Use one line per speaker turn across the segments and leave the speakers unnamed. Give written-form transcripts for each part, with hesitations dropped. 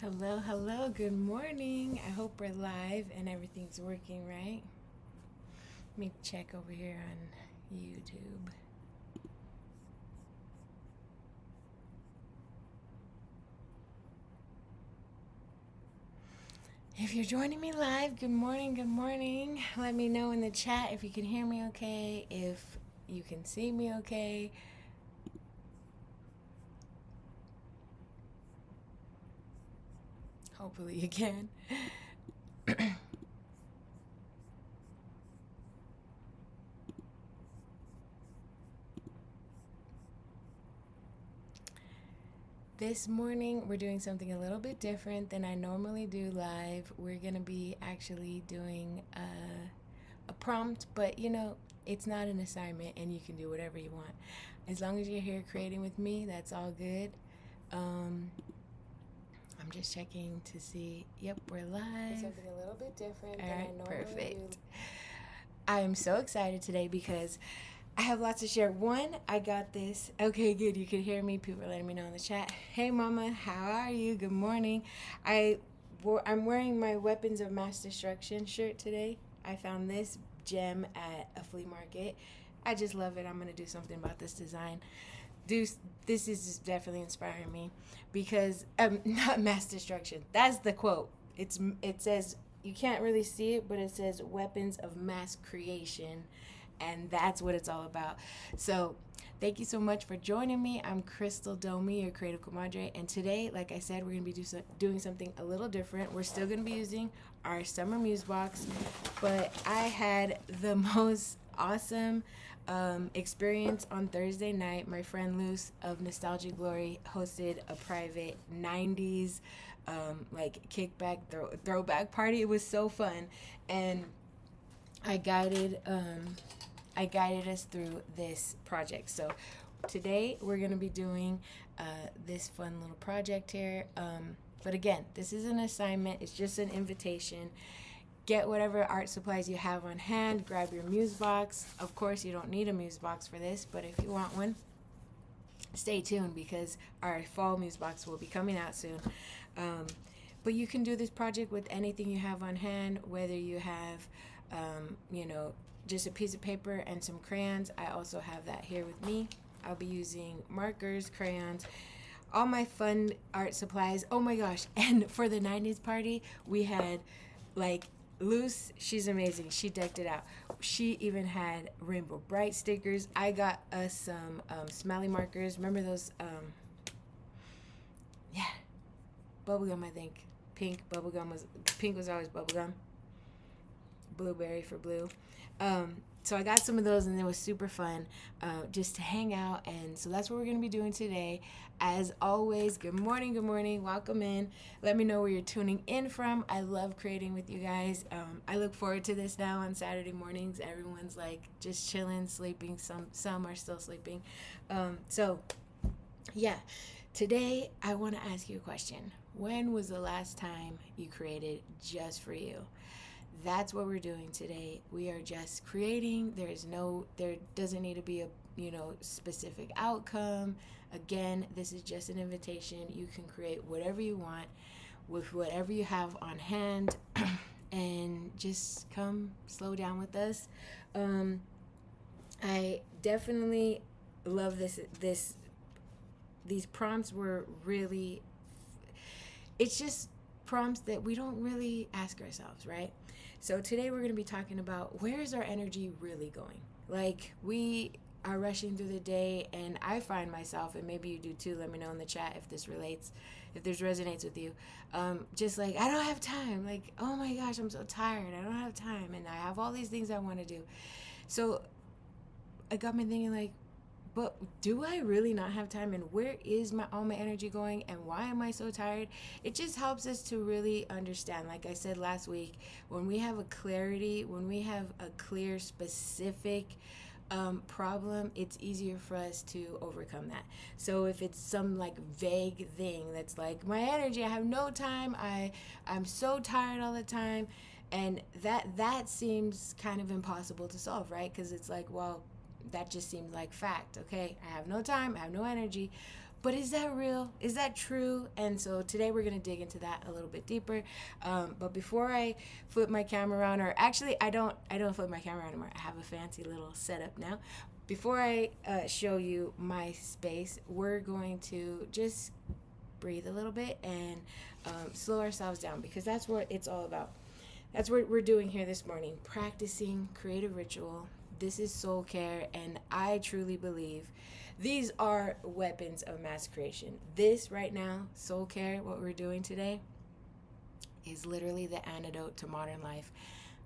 Hello, hello, good morning. I hope we're live and everything's working right. Let me check over here on YouTube. If you're joining me live, good morning, good morning. Let me know in the chat if you can hear me okay, if you can see me okay. Hopefully you can. This morning, we're doing something a little bit different than I normally do live. We're going to be actually doing a prompt, but it's not an assignment and you can do whatever you want. As long as you're here creating with me, that's all good. I'm just checking to see. Yep, we're live. Something a little bit different than I normally perfect. Do. I am so excited today because I have lots to share. One, I got this. Okay, good. You can hear me. People are letting me know in the chat. Hey, Mama. How are you? Good morning. I'm wearing my Weapons of Mass Destruction shirt today. I found this gem at a flea market. I just love it. I'm going to do something about this design. This is definitely inspiring me because not mass destruction. That's the quote. It says, you can't really see it, but it says weapons of mass creation. And that's what it's all about. So thank you so much for joining me. I'm Crystal Domi, your creative Comadre. And today, like I said, we're going to be doing something a little different. We're still going to be using our summer Muse box. But I had the most awesome experience on Thursday night. My friend Luce of Nostalgic Glory hosted a private 90s kickback throwback party. It was so fun. And I guided us through this project. So today we're going to be doing this fun little project here. But again, this is an assignment. It's just an invitation. Get whatever art supplies you have on hand. Grab your Muse box. Of course, you don't need a Muse box for this, but if you want one, stay tuned because our fall Muse box will be coming out soon. But you can do this project with anything you have on hand, whether you have just a piece of paper and some crayons. I also have that here with me. I'll be using markers, crayons, all my fun art supplies. Oh my gosh. And for the 90s party, we had Luce, she's amazing. She decked it out. She even had Rainbow Bright stickers. I got us some smiley markers. Remember those? Bubblegum, I think. Pink was always bubblegum. Blueberry for blue. So I got some of those and it was super fun just to hang out. And so that's what we're going to be doing today. As always, good morning, welcome in. Let me know where you're tuning in from. I love creating with you guys. I look forward to this now on Saturday mornings. Everyone's just chilling, sleeping. Some are still sleeping. Today I want to ask you a question. When was the last time you created just for you? That's what we're doing today. We are just creating. There doesn't need to be a specific outcome. Again, this is just an invitation. You can create whatever you want with whatever you have on hand and just come slow down with us. I definitely love this. These prompts were really, it's just prompts that we don't really ask ourselves, right? So today we're going to be talking about where is our energy really going? We are rushing through the day, and I find myself, and maybe you do too, let me know in the chat if this resonates with you. I don't have time. Oh my gosh, I'm so tired. I don't have time, and I have all these things I want to do. So it got me thinking but do I really not have time? And where is all my energy going? And why am I so tired? It just helps us to really understand. Like I said last week, when we have a clear, specific problem, it's easier for us to overcome that. So if it's some vague thing that's my energy, I have no time, I'm so tired all the time, and that seems kind of impossible to solve, right? Because it's that just seems like fact. Okay, I have no time, I have no energy. but is that real? Is that true? And so today we're going to dig into that a little bit deeper. But before I flip my camera around, or actually I don't flip my camera around anymore. I have a fancy little setup now. Before I show you my space, we're going to just breathe a little bit and slow ourselves down, because that's what it's all about. That's what we're doing here this morning, practicing creative ritual. This is soul care, and I truly believe these are weapons of mass creation. This right now, soul care, what we're doing today, is literally the antidote to modern life.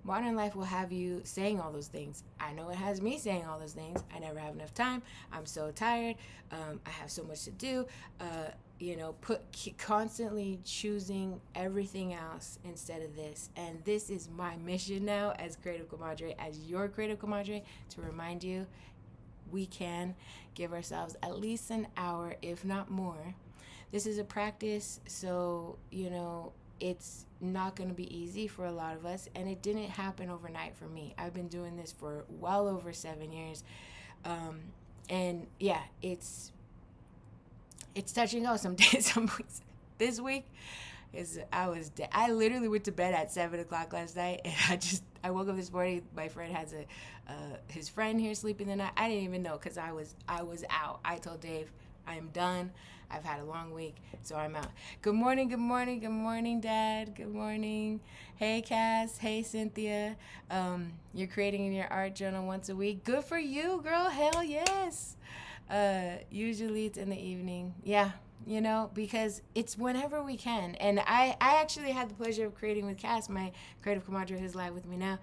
Modern life will have you saying all those things. I know it has me saying all those things. I never have enough time. I'm so tired. I have so much to do. Constantly choosing everything else instead of this. And this is my mission now as Creative Comadre, as your Creative Comadre, to remind you we can give ourselves at least an hour, if not more. This is a practice, so, it's not going to be easy for a lot of us, and it didn't happen overnight for me. I've been doing this for well over 7 years, and yeah, it's touch and go some days, some weeks. This week I was dead. I literally went to bed at 7 o'clock last night, and I woke up this morning. My friend has his friend here sleeping the night. I didn't even know, because I was out. I told Dave, I am done. I've had a long week, so I'm out. Good morning, good morning, good morning, Dad. Good morning. Hey, Cass. Hey, Cynthia. You're creating in your art journal once a week. Good for you, girl. Hell yes. Usually it's in the evening. Yeah, because it's whenever we can. And I actually had the pleasure of creating with Cass, my Creative Comadre, who's live with me now.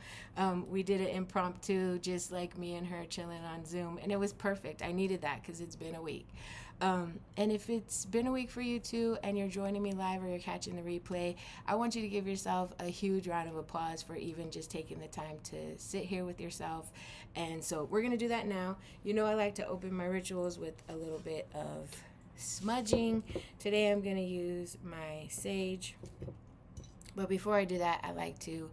We did it impromptu, just like me and her chilling on Zoom, and it was perfect. I needed that because it's been a week. And if it's been a week for you too, and you're joining me live or you're catching the replay, I want you to give yourself a huge round of applause for even just taking the time to sit here with yourself. And so we're going to do that now. I like to open my rituals with a little bit of smudging. Today I'm going to use my sage. But before I do that, I like to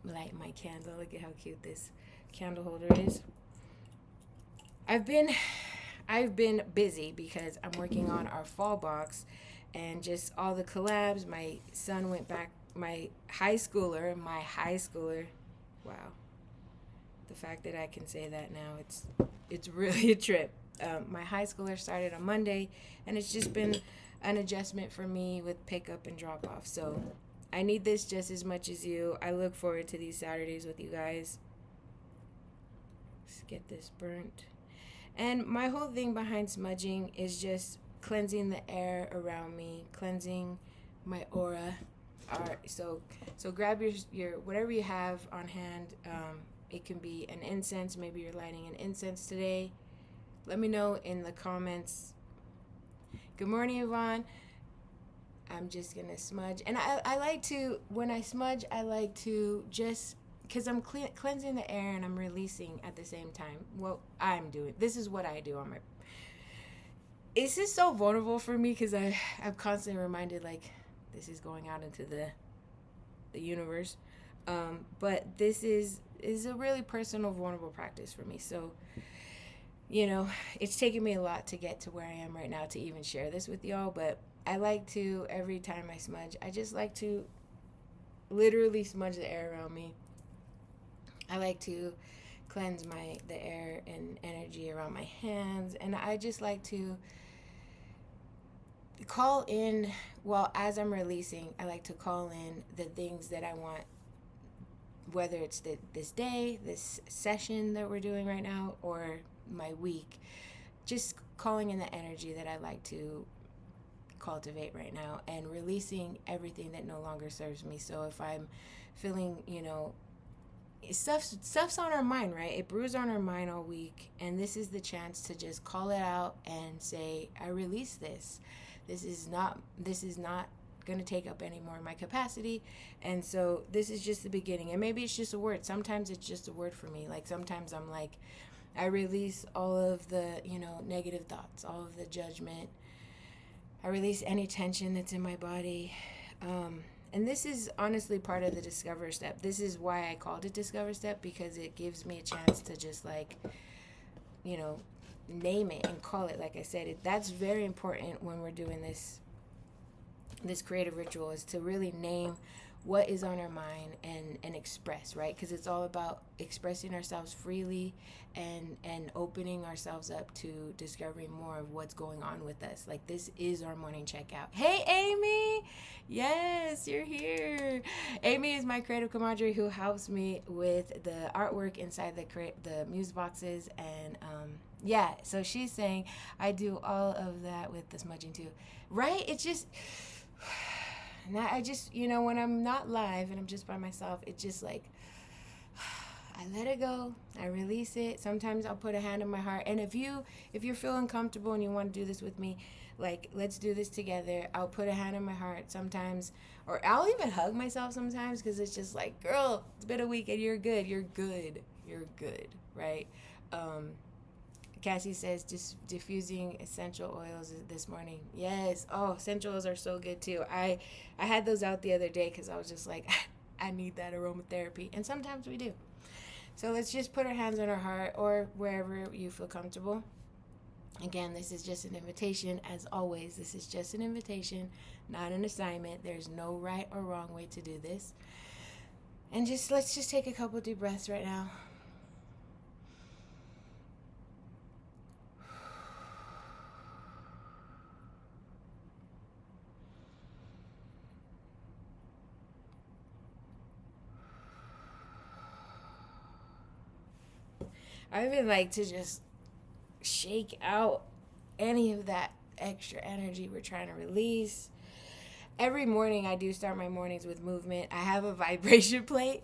light my candle. Look at how cute this candle holder is. I've been busy because I'm working on our fall box and just all the collabs. My son went back, my high schooler, wow. The fact that I can say that now, it's really a trip. My high schooler started on Monday, and it's just been an adjustment for me with pickup and drop off. So I need this just as much as you. I look forward to these Saturdays with you guys. Let's get this burnt. And my whole thing behind smudging is just cleansing the air around me, cleansing my aura. So grab your whatever you have on hand. It can be an incense. Maybe you're lighting an incense today. Let me know in the comments. Good morning, Yvonne. I'm just going to smudge. And I like to, when I smudge, I like to just, because I'm cleansing the air and I'm releasing at the same time. Well, I'm doing, this is what I do on my, it's just so vulnerable for me, because I'm constantly reminded, like, this is going out into the universe. But this is a really personal, vulnerable practice for me. So, it's taken me a lot to get to where I am right now to even share this with y'all. But I like to, every time I smudge, I just like to literally smudge the air around me. I like to cleanse the air and energy around my hands. And I just like to call in, as I'm releasing, I like to call in the things that I want, whether it's this day, this session that we're doing right now, or my week. Just calling in the energy that I like to cultivate right now, and releasing everything that no longer serves me. So if I'm feeling, stuff's on our mind, right? It brews on our mind all week, and this is the chance to just call it out and say, I release this. This is not going to take up any more of my capacity. And so this is just the beginning. And maybe it's just a word. Sometimes it's just a word for me. Like, sometimes I'm like, I release all of the, negative thoughts, all of the judgment. I release any tension that's in my body. And this is honestly part of the Discover Step. This is why I called it Discover Step, because it gives me a chance to just, like, name it and call it. Like I said, that's very important when we're doing this creative ritual, is to really name what is on our mind and express, right? Because it's all about expressing ourselves freely and opening ourselves up to discovering more of what's going on with us. Like, this is our morning checkout. Hey, Amy! Yes, you're here. Amy is my creative comadre who helps me with the artwork inside the Muse boxes. And yeah, so she's saying I do all of that with the smudging too. Right? It's just... Now I just, when I'm not live and I'm just by myself, it's just like, I let it go, I release it. Sometimes I'll put a hand on my heart. And if you're feeling comfortable and you want to do this with me, like, let's do this together. I'll put a hand on my heart sometimes, or I'll even hug myself sometimes, because it's just like, girl, it's been a week and you're good, right? Cassie says, just diffusing essential oils this morning. Yes. Oh, essential oils are so good too. I had those out the other day because I was just like, I need that aromatherapy. And sometimes we do. So let's just put our hands on our heart, or wherever you feel comfortable. Again, this is just an invitation. As always, this is just an invitation, not an assignment. There's no right or wrong way to do this. And let's just take a couple deep breaths right now. I even like to just shake out any of that extra energy we're trying to release. Every morning I do start my mornings with movement. I have a vibration plate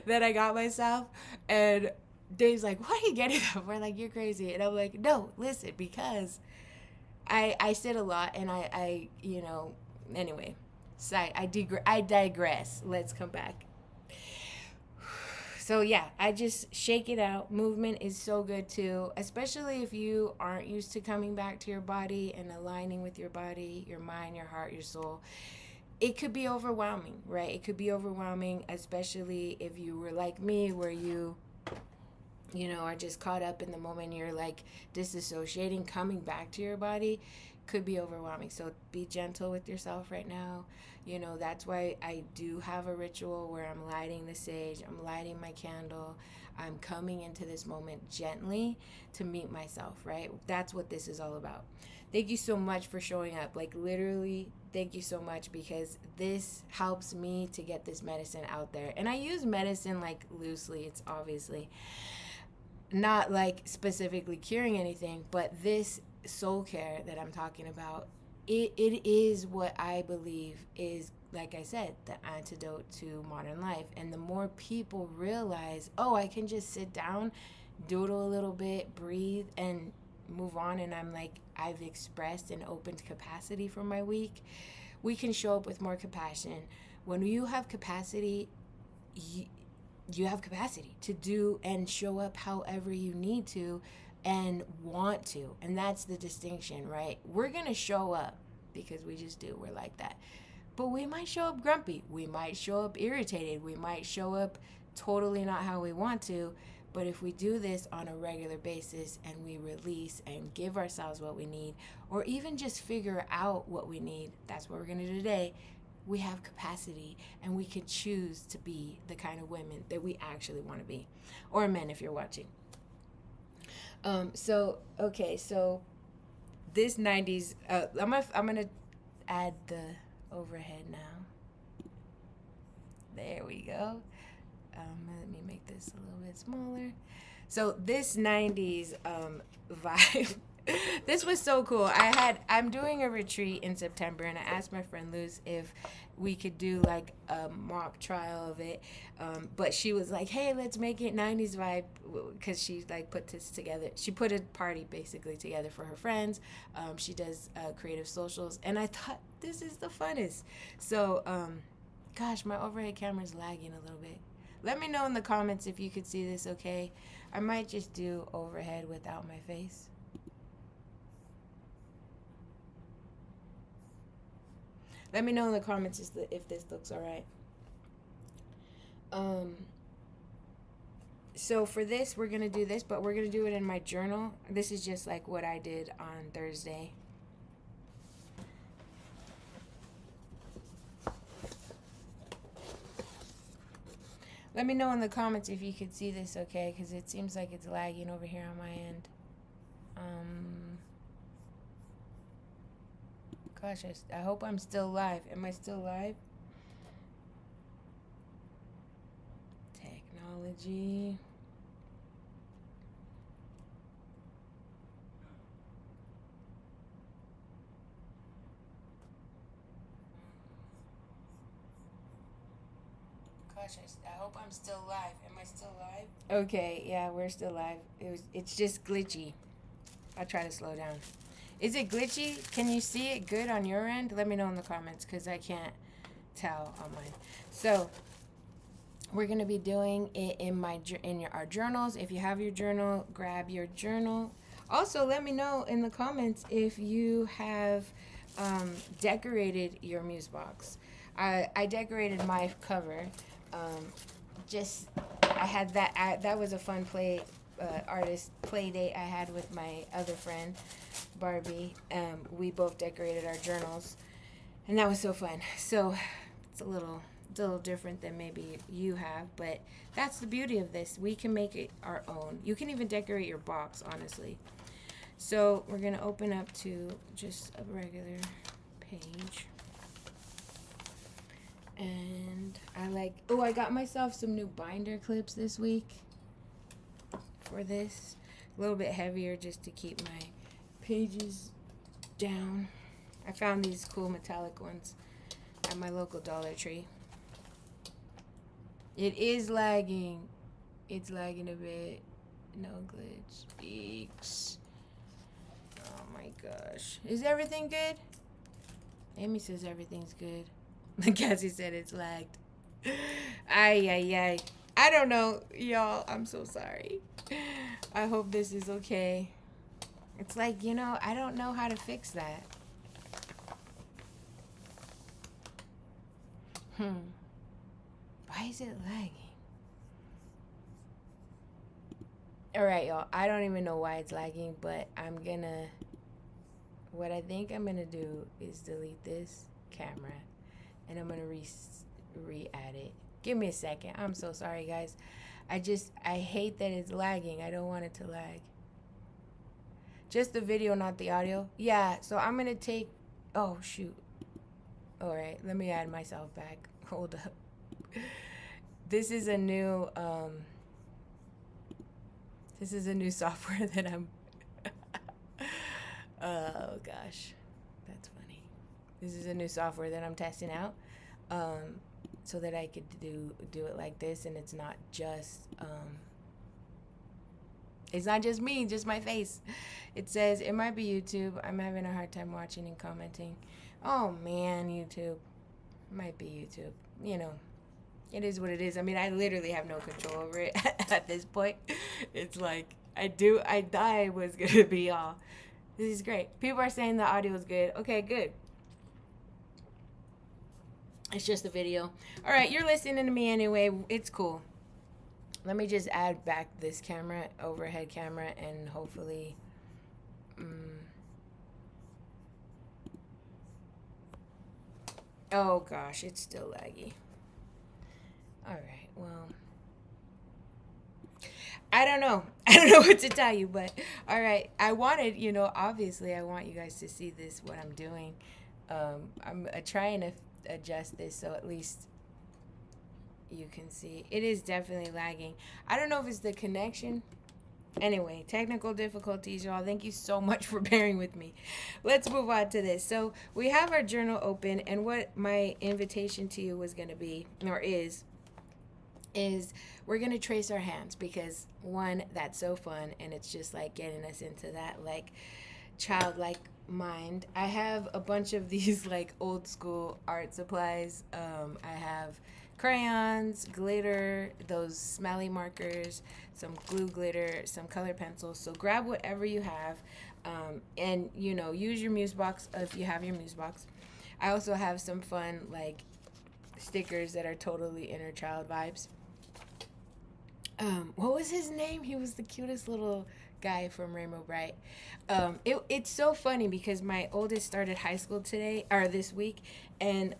that I got myself, and Dave's like, what are you getting that for? Like, you're crazy. And I'm like, no, listen, because I sit a lot, and I anyway, I digress. Let's come back. So yeah, I just shake it out. Movement is so good too, especially if you aren't used to coming back to your body and aligning with your body, your mind, your heart, your soul. It could be overwhelming, right? It could be overwhelming, especially if you were like me, where you are just caught up in the moment. You're like disassociating. Coming back to your body could be overwhelming. So be gentle with yourself right now. That's why I do have a ritual where I'm lighting the sage, I'm lighting my candle, I'm coming into this moment gently to meet myself, right? That's what this is all about. Thank you so much for showing up. Like, literally, thank you so much, because this helps me to get this medicine out there. And I use medicine like loosely. It's obviously not like specifically curing anything, but this soul care that I'm talking about, it is what I believe is, like I said, the antidote to modern life. And the more people realize, oh, I can just sit down, doodle a little bit, breathe, and move on, and I'm like, I've expressed and opened capacity for my week, we can show up with more compassion. When you have capacity, you have capacity to do and show up however you need to and want to. And that's the distinction, right? We're going to show up because we just do. We're like that. But we might show up grumpy. We might show up irritated. We might show up totally not how we want to. But if we do this on a regular basis and we release and give ourselves what we need, or even just figure out what we need, that's what we're going to do today. We have capacity, and we can choose to be the kind of women that we actually want to be, or men if you're watching. So this 90s, I'm gonna add the overhead now. There we go. Let me make this a little bit smaller. So this 90s vibe, this was so cool. I'm doing a retreat in September, and I asked my friend Luz if we could do like a mock trial of it. But she was like, hey, let's make it 90s vibe, because she like put this together. She put a party basically together for her friends. She does creative socials, and I thought this is the funnest. So, gosh, my overhead camera is lagging a little bit. Let me know in the comments if you could see this okay. I might just do overhead without my face. Let me know in the comments if this looks all right. So for this, we're going to do this, but we're going to do it in my journal. This is just like what I did on Thursday. Let me know in the comments if you could see this okay, because it seems like it's lagging over here on my end. Gosh, I hope I'm still live. Am I still live? Technology. Gosh, I hope I'm still live. Am I still live? Okay, yeah, we're still live. It's just glitchy. I'll try to slow down. Is it glitchy? Can you see it good on your end? Let me know in the comments because I can't tell on mine. So we're gonna be doing it in our journals. If you have your journal, grab your journal. Also, let me know in the comments if you have decorated your Muse box. I decorated my cover. I had that was a fun artist play date I had with my other friend Barbie. We both decorated our journals and that was so fun. So it's a little different than maybe you have, but that's the beauty of this. We can make it our own. You can even decorate your box, honestly. So we're gonna open up to just a regular page. And I got myself some new binder clips this week for this. A little bit heavier just to keep my pages down. I found these cool metallic ones at my local Dollar Tree. It is lagging. It's lagging a bit. No glitch. Eeks. Oh my gosh. Is everything good? Amy says everything's good. Cassie said it's lagged. Ay. I don't know, y'all. I'm so sorry. I hope this is okay. It's like, I don't know how to fix that. Why is it lagging? Alright, y'all. I don't even know why it's lagging, but what I think I'm gonna do is delete this camera. And I'm gonna re-add it. Give me a second. I'm so sorry, guys. I hate that it's lagging. I don't want it to lag. Just the video, not the audio. Yeah, so I'm gonna take, oh shoot. All right, let me add myself back. Hold up. This is a new software that I'm, oh gosh, that's funny. This is a new software that I'm testing out, so that I could do it like this, and it's not just me, just my face. It says it might be YouTube. I'm having a hard time watching and commenting. Oh man, YouTube. Might be YouTube. It is what it is. I mean, I literally have no control over it at this point. It's like I thought it was gonna be all. This is great. People are saying the audio is good. Okay, good. It's just a video. All right, you're listening to me anyway. It's cool. Let me just add back this camera, overhead camera, and hopefully... Oh, gosh, it's still laggy. All right, well... I don't know. I don't know what to tell you, but... All right, I wanted, obviously I want you guys to see this, what I'm doing. I'm trying to adjust this so at least you can see. It is definitely lagging. I don't know if it's the connection. Anyway, technical difficulties, y'all. Thank you so much for bearing with me. Let's move on to this. So we have our journal open, and what my invitation to you was going to be, or is we're going to trace our hands, because one, that's so fun, and it's just like getting us into that like childlike mind. I have a bunch of these like old school art supplies. I have crayons, glitter, those smelly markers, some glue glitter, some color pencils. So grab whatever you have, and use your Muse box if you have your Muse box. I also have some fun like stickers that are totally inner child vibes. What was his name? He was the cutest little guy from Rainbow Bright. It's so funny because my oldest started high school today or this week, and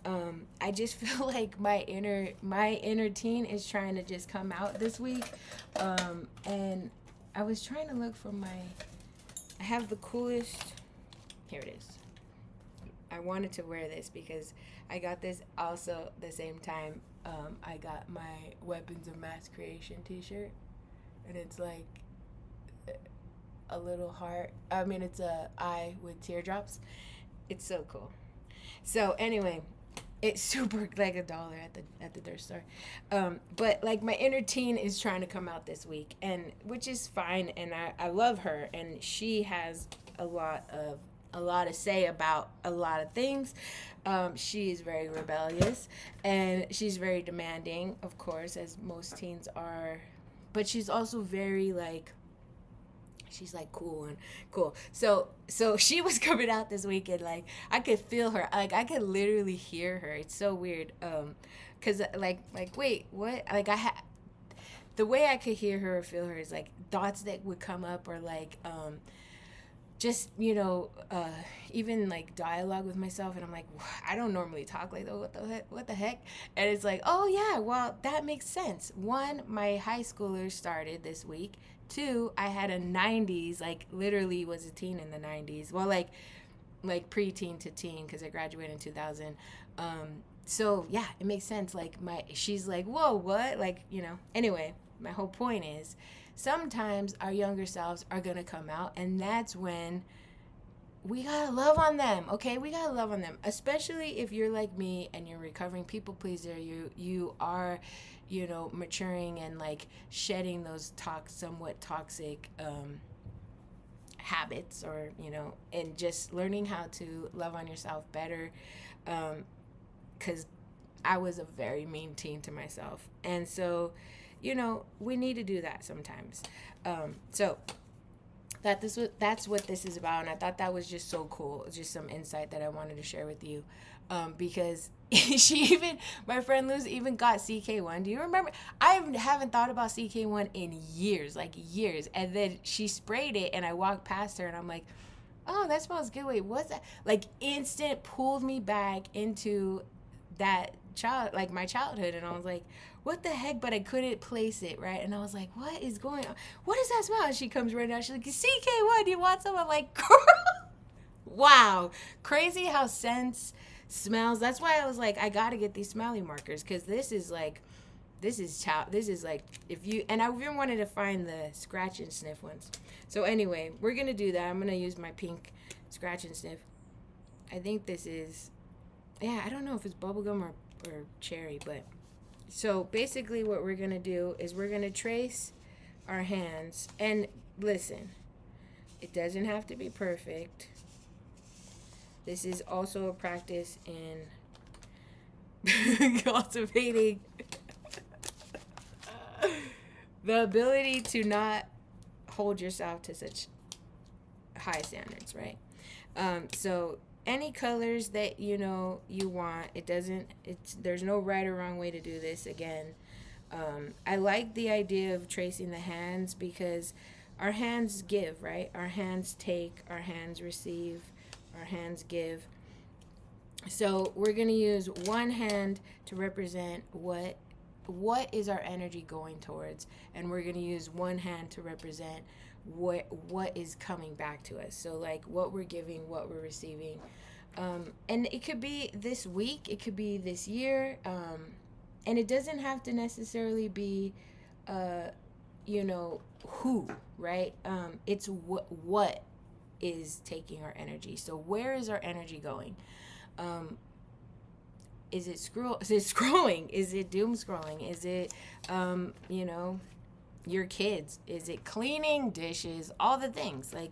I just feel like my inner teen is trying to just come out this week. And I was trying to look for I have the coolest. Here it is. I wanted to wear this because I got this also the same time. I got my Weapons of Mass Creation t-shirt, and it's like a little heart. I mean, it's a eye with teardrops. It's so cool. So anyway, it's super like $1 at the thrift store. But like my inner teen is trying to come out this week, and which is fine, and I love her, and she has a lot to say about a lot of things. She is very rebellious, and she's very demanding, of course, as most teens are. But she's also very like, she's like cool. So she was coming out this weekend. Like I could feel her. Like I could literally hear her. It's so weird. Cause like wait, what? Like the way I could hear her or feel her is like thoughts that would come up, or like just even like dialogue with myself, and I'm like, I don't normally talk like that. What the heck? And it's like, oh yeah, well that makes sense. One, my high schoolers started this week. Two, I had a 90s, like literally was a teen in the 90s. Well, like pre-teen to teen, because I graduated in 2000. So yeah, it makes sense. Like she's like, whoa, what? Like, anyway, my whole point is sometimes our younger selves are going to come out, and that's when we got to love on them, okay? We got to love on them, especially if you're like me and you're recovering people pleaser. You are, maturing and like shedding those somewhat toxic habits, or, and just learning how to love on yourself better. Because I was a very mean teen to myself. And so, we need to do that sometimes. So that's what this is about. And I thought that was just so cool. Just some insight that I wanted to share with you. Because my friend Luz even got CK1. Do you remember? I haven't thought about CK1 in years, like years. And then she sprayed it, and I walked past her, and I'm like, oh, that smells good. Wait, what's that? Like instant pulled me back into that like my childhood, and I was like, what the heck? But I couldn't place it, right? And I was like, what is going on? What is that smell? And she comes right now, she's like, CK1, do you want some? I'm like, girl, wow, crazy how scents smells. That's why I was like, I gotta get these smelly markers, because this is like if you, and I even wanted to find the scratch and sniff ones. So anyway, we're gonna do that. I'm gonna use my pink scratch and sniff. I think this is, I don't know if it's bubblegum or cherry, but so basically what we're gonna do is we're gonna trace our hands. And listen, it doesn't have to be perfect. This is also a practice in cultivating the ability to not hold yourself to such high standards, right? So any colors that you want, there's no right or wrong way to do this. Again, I like the idea of tracing the hands, because our hands give, right? Our hands take, our hands receive, our hands give. So we're going to use one hand to represent what is our energy going towards, and we're going to use one hand to represent what is coming back to us. So like what we're giving, what we're receiving. And it could be this week, it could be this year, and it doesn't have to necessarily be who, right? It's what is taking our energy. So where is our energy going? Is it scrolling? Is it doom scrolling? Is it your kids? Is it cleaning dishes? All the things. Like,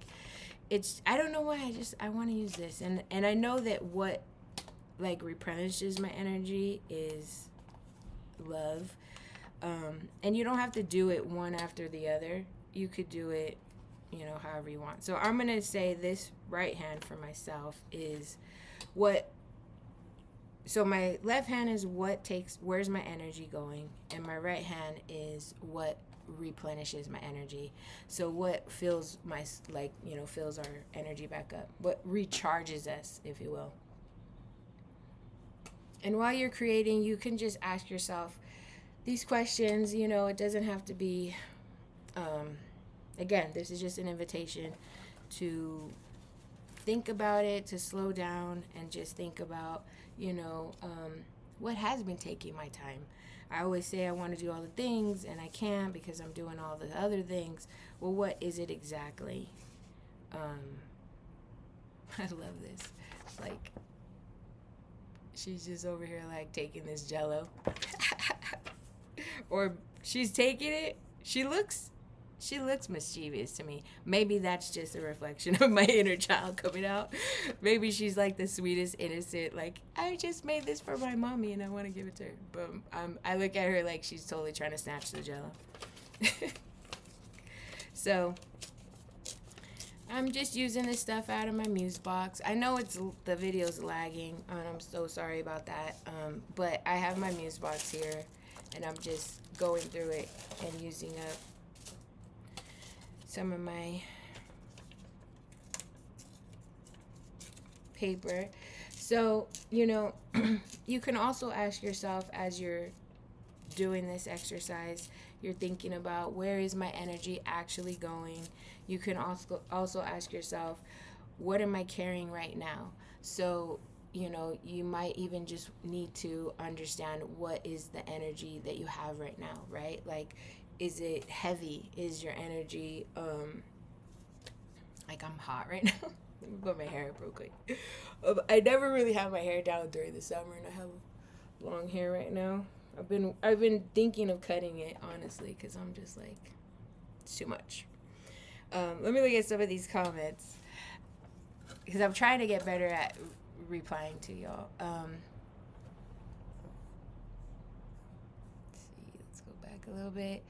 it's, I don't know why, I want to use this, and I know that what like replenishes my energy is love. And you don't have to do it one after the other. You could do it however you want. So I'm gonna say this right hand for myself is so my left hand is where's my energy going, and my right hand is what replenishes my energy. So what fills my, like, you know, fills our energy back up, what recharges us, if you will. And while you're creating, you can just ask yourself these questions. You know, it doesn't have to be, again, this is just an invitation to think about it, to slow down and just think about, you know, what has been taking my time. I always say I want to do all the things and I can't because I'm doing all the other things. Well, what is it exactly? I love this. Like, she's just over here like taking this Jello. Or she's taking it. She looks mischievous to me. Maybe that's just a reflection of my inner child coming out. Maybe she's like the sweetest, innocent, like, I just made this for my mommy and I want to give it to her. But I look at her like she's totally trying to snatch the Jello. So I'm just using this stuff out of my Muse box. I know the video's lagging, and I'm so sorry about that. But I have my Muse box here, and I'm just going through it and using up some of my paper. So, you know, you can also ask yourself as you're doing this exercise, you're thinking about, where is my energy actually going? You can also ask yourself, what am I carrying right now? So, you know, you might even just need to understand what is the energy that you have right now, right? Like, is it heavy? Is your energy, like, I'm hot right now. Let me put my hair up real quick. I never really have my hair down during the summer, and I have long hair right now. I've been thinking of cutting it, honestly, because I'm just like, it's too much. Let me look at some of these comments, because I'm trying to get better at replying to y'all. Let's see, let's go back a little bit.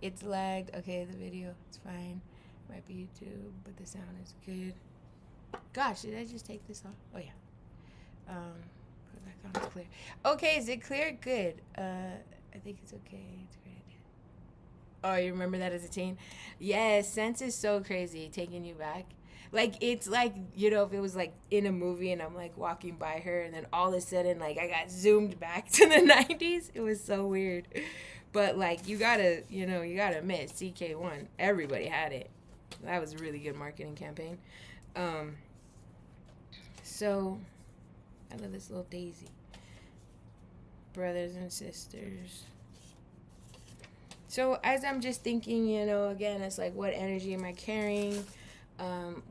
It's lagged. Okay, the video, it's fine. Might be YouTube, but the sound is good. Gosh, did I just take this off? Oh yeah. Put it back on. It's clear. Okay, is it clear? Good. I think it's okay. It's great. Oh, you remember that as a teen? Yes, Sense is so crazy, taking you back. Like, it's like, you know, if it was like in a movie and I'm like walking by her and then all of a sudden, like, I got zoomed back to the 90s. It was so weird. But, like, you gotta admit, CK1, everybody had it. That was a really good marketing campaign. So, I love this little daisy. Brothers and sisters. So, as I'm just thinking, you know, again, it's like, what energy am I carrying?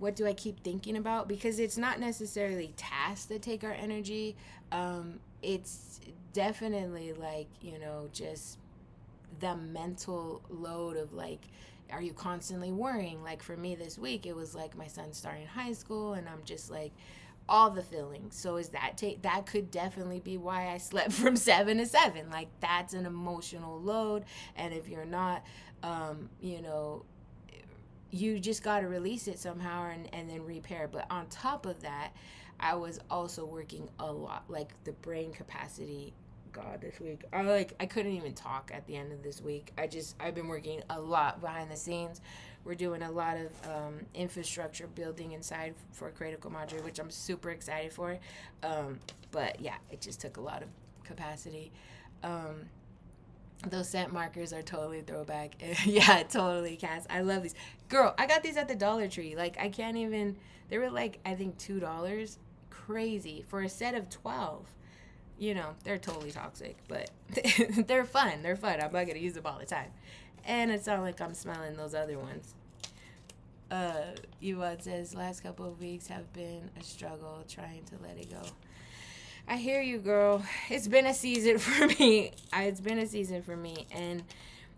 What do I keep thinking about? Because it's not necessarily tasks that take our energy. It's definitely, like, you know, just the mental load of, like, are you constantly worrying? Like, for me this week, it was like my son's starting high school, and I'm just like, all the feelings. So is that that could definitely be why I slept from 7 to 7. Like, that's an emotional load. And if you're not, you know, you just got to release it somehow and then repair. But on top of that, I was also working a lot, like the brain capacity. God, this week, I couldn't even talk at the end of this week. I've been working a lot behind the scenes. We're doing a lot of infrastructure building inside for Creative Comadre, which I'm super excited for. But yeah, it just took a lot of capacity. Those scent markers are totally a throwback. Yeah, totally, Cass. I love these. Girl, I got these at the Dollar Tree. Like, I can't even, they were like, I think $2. Crazy. For a set of 12. You know, they're totally toxic, but they're fun. They're fun. I'm not going to use them all the time. And it's not like I'm smelling those other ones. Yvonne says, last couple of weeks have been a struggle trying to let it go. I hear you, girl. It's been a season for me. It's been a season for me. And,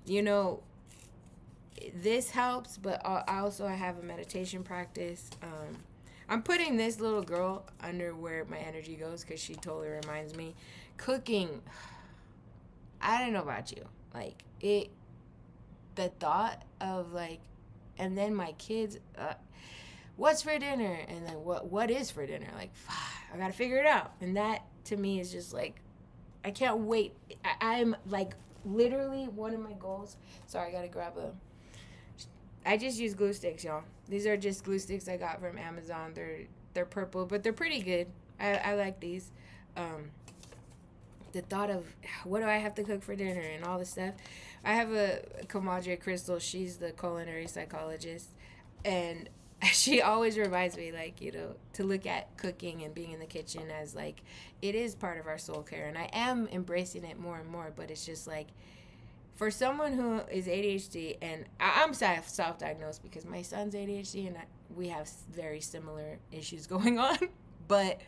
you know, this helps, but I also have a meditation practice. I'm putting this little girl under where my energy goes because she totally reminds me. Cooking, I don't know about you. Like, the thought of, like, and then my kids, what's for dinner? And then what is for dinner? Like, I got to figure it out. And that, to me, is just, like, I can't wait. I'm, like, literally one of my goals. Sorry, I gotta grab I just use glue sticks, y'all. These are just glue sticks I got from Amazon. They're purple, but they're pretty good. I like these. The thought of what do I have to cook for dinner and all this stuff. I have a Comadre Crystal. She's the culinary psychologist, and she always reminds me, like, to look at cooking and being in the kitchen as like it is part of our soul care, and I am embracing it more and more. But it's just like, for someone who is ADHD, and I'm self-diagnosed because my son's ADHD, and we have very similar issues going on, but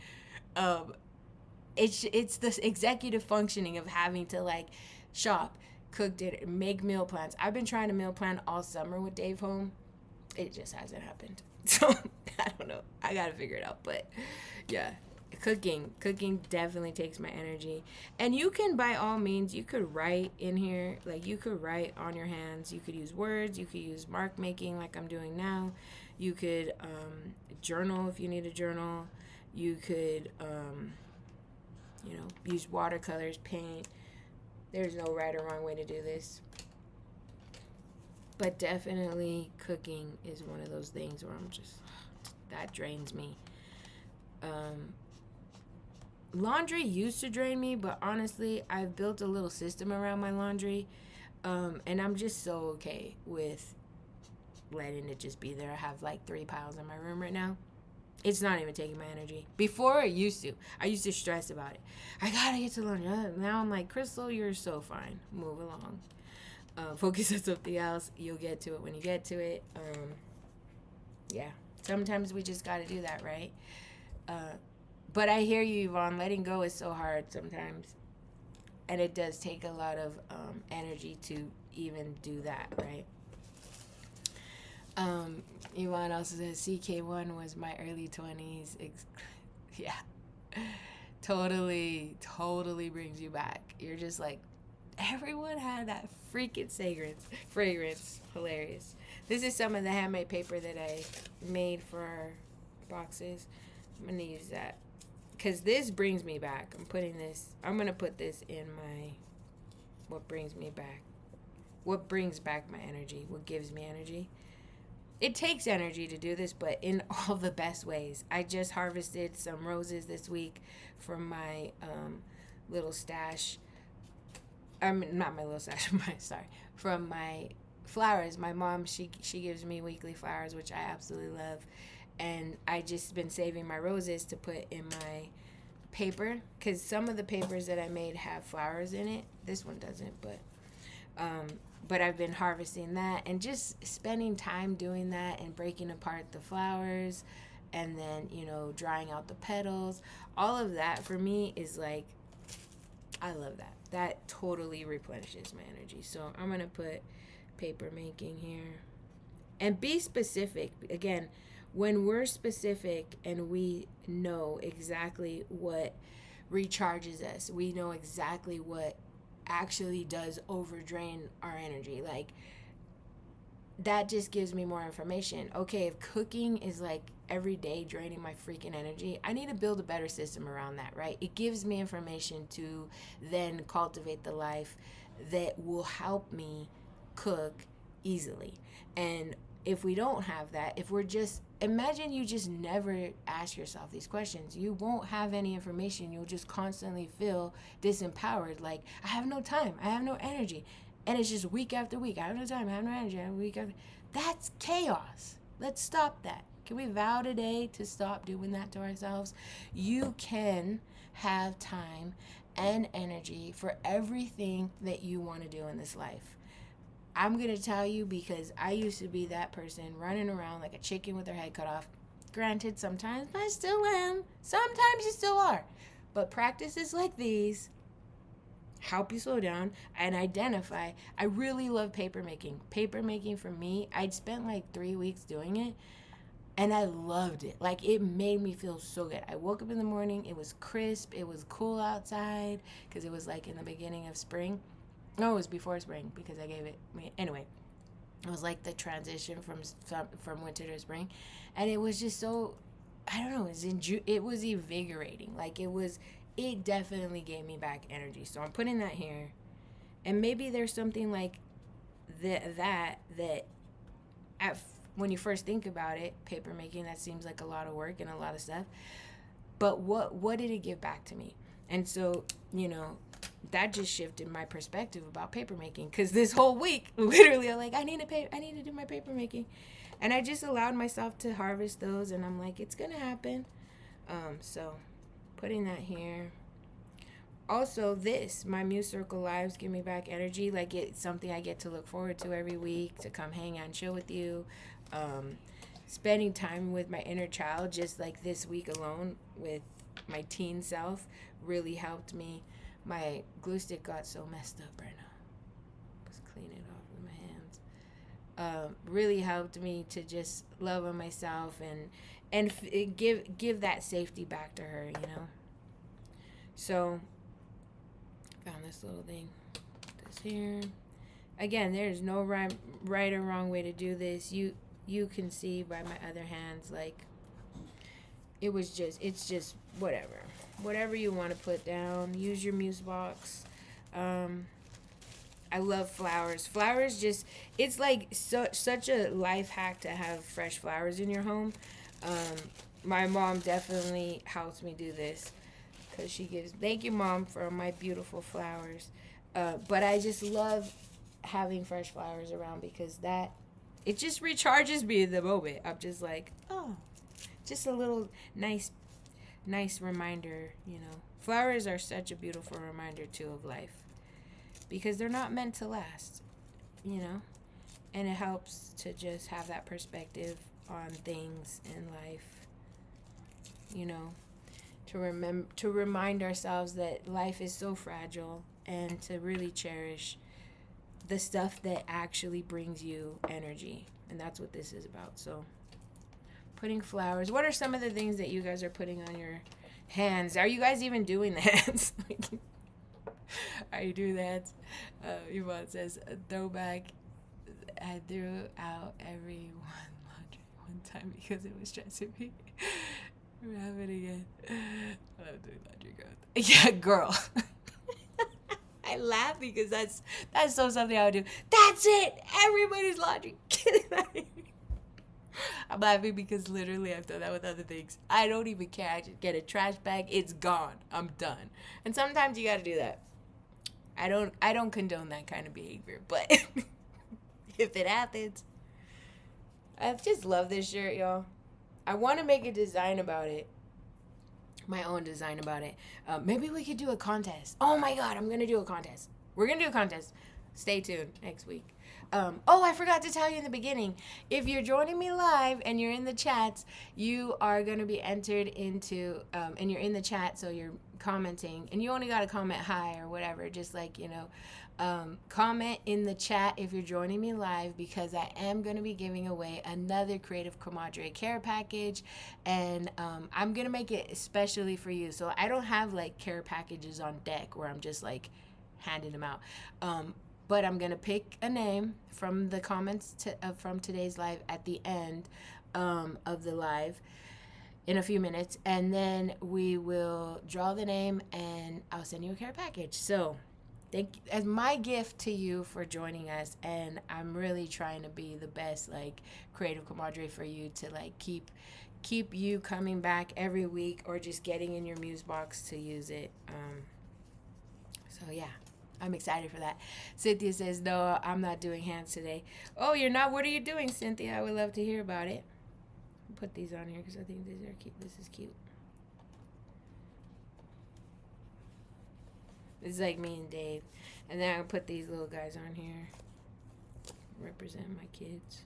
it's the executive functioning of having to like shop, cook dinner, make meal plans. I've been trying to meal plan all summer with Dave home. It just hasn't happened. So I don't know. I gotta figure it out. But yeah, cooking definitely takes my energy. And you can, by all means, you could write in here. Like, you could write on your hands. You could use words. You could use mark making like I'm doing now. You could journal if you need a journal. You could use watercolors, paint. There's no right or wrong way to do this. But definitely cooking is one of those things where that drains me. Laundry used to drain me, but honestly, I've built a little system around my laundry, and I'm just so okay with letting it just be there. I have like 3 piles in my room right now. It's not even taking my energy. Before, I used to stress about it. I gotta get to laundry. Now I'm like, Crystal, you're so fine. Move along. Focus on something else. You'll get to it when you get to it. Yeah. Sometimes we just gotta do that, right? But I hear you, Yvonne. Letting go is so hard sometimes. And it does take a lot of energy to even do that, right? Yvonne also says CK1 was my early 20s. Yeah. Totally brings you back. You're just like, everyone had that freaking fragrance. Hilarious. This is some of the handmade paper that I made for our boxes. I'm going to use that because this brings me back. I'm going to put this in my, what brings me back. What brings back my energy. What gives me energy. It takes energy to do this, but in all the best ways. I just harvested some roses this week from my little stash. Not my little stash, from my flowers. My mom, she gives me weekly flowers, which I absolutely love. And I just been saving my roses to put in my paper, because some of the papers that I made have flowers in it. This one doesn't, but I've been harvesting that and just spending time doing that and breaking apart the flowers and then, drying out the petals. All of that for me is like, I love that. That totally replenishes my energy. So I'm going to put paper making here. And be specific. Again, when we're specific and we know exactly what recharges us, we know exactly what actually does overdrain our energy. Like, that just gives me more information. Okay, if cooking is like every day draining my freaking energy, I need to build a better system around that, right? It gives me information to then cultivate the life that will help me cook easily. And if we don't have that, if we're just, imagine you just never ask yourself these questions. You won't have any information. You'll just constantly feel disempowered. Like, I have no time. I have no energy. And it's just week after week. I have no time. I have no energy. I have week after. That's chaos. Let's stop that. Can we vow today to stop doing that to ourselves? You can have time and energy for everything that you want to do in this life. I'm going to tell you, because I used to be that person running around like a chicken with her head cut off. Granted, sometimes I still am. Sometimes you still are. But practices like these help you slow down and identify. I really love paper making. Paper making for me, I'd spent like 3 weeks doing it, and I loved it. Like, it made me feel so good. I woke up in the morning. It was crisp. It was cool outside because it was like in the beginning of spring. No, it was before spring because I gave it. Anyway, it was like the transition from winter to spring, and it was just so, I don't know. It was invigorating. Like, it definitely gave me back energy. So I'm putting that here, And maybe there's something like that at when you first think about it, paper making, that seems like a lot of work and a lot of stuff. But what did it give back to me? And so, that just shifted my perspective about paper making. Because this whole week, literally, I'm like, I need to do my paper making. And I just allowed myself to harvest those. And I'm like, it's going to happen. So putting that here. Also, my Muse Circle lives give me back energy. Like, it's something I get to look forward to every week, to come hang out and chill with you. Spending time with my inner child, just like this week alone with my teen self, really helped me. My glue stick got so messed up right now. Just clean it off with my hands. Really helped me to just love on myself and give that safety back to her, So, found this little thing. This here. Again, there's no right or wrong way to do this. You can see by my other hands, like, it's just whatever you want to put down. Use your Muse box. I love flowers. It's like such a life hack to have fresh flowers in your home. My mom definitely helps me do this, because thank you, Mom, for my beautiful flowers. But I just love having fresh flowers around, because it just recharges me in the moment. I'm just like, oh, just a little nice reminder, Flowers are such a beautiful reminder, too, of life, because they're not meant to last, and it helps to just have that perspective on things in life, to remind ourselves that life is so fragile, and to really cherish the stuff that actually brings you energy. And that's what this is about. So, putting flowers. What are some of the things that you guys are putting on your hands? Are you guys even doing that? Are you doing that? Yvonne says, throwback. I threw out every laundry one time because it was stressing me. We're having it again. I love doing laundry, girl. Yeah, girl. I laugh because that's so something I would do. That's it. Everybody's laundry. I'm laughing because literally I've done that with other things. I don't even care. I just get a trash bag. It's gone. I'm done. And sometimes you got to do that. I don't condone that kind of behavior, but if it happens, I just love this shirt, y'all. I want to make a design about it. My own design about it. Maybe we could do a contest. Oh my God, I'm going to do a contest. We're going to do a contest. Stay tuned next week. I forgot to tell you in the beginning. If you're joining me live and you're in the chats, you are going to be entered into, and you're in the chat, so you're commenting, and you only got to comment hi or whatever, just like, comment in the chat if you're joining me live, because I am going to be giving away another Creative Comadre care package, and I'm going to make it especially for you. So I don't have like care packages on deck where I'm just like handing them out. But I'm going to pick a name from the comments from today's live at the end of the live in a few minutes. And then we will draw the name and I'll send you a care package. So thank you as my gift to you for joining us. And I'm really trying to be the best like Creative Comadre for you, to like keep you coming back every week, or just getting in your Muse box to use it. So yeah. I'm excited for that. Cynthia says, no, I'm not doing hands today. Oh, you're not? What are you doing, Cynthia? I would love to hear about it. I'll put these on here because I think these are cute. This is cute. This is like me and Dave. And then I'll put these little guys on here. Represent my kids.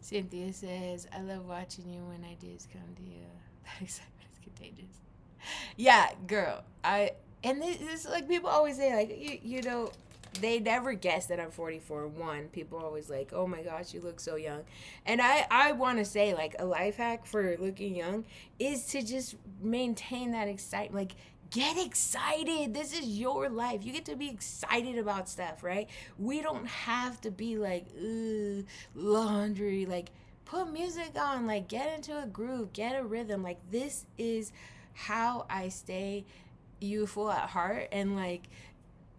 Cynthia says, I love watching you when ideas come to you. That excitement is contagious. Yeah, girl. And this like people always say, like, you know, they never guess that I'm 44. One, people are always like, oh my gosh, you look so young. And I want to say, like, a life hack for looking young is to just maintain that excitement. Like, Get excited. This is your life. You get to be excited about stuff, right? We don't have to be like, ugh, laundry. Like, put music on. Like, get into a groove. Get a rhythm. Like, this is how I stay youthful at heart. And, like,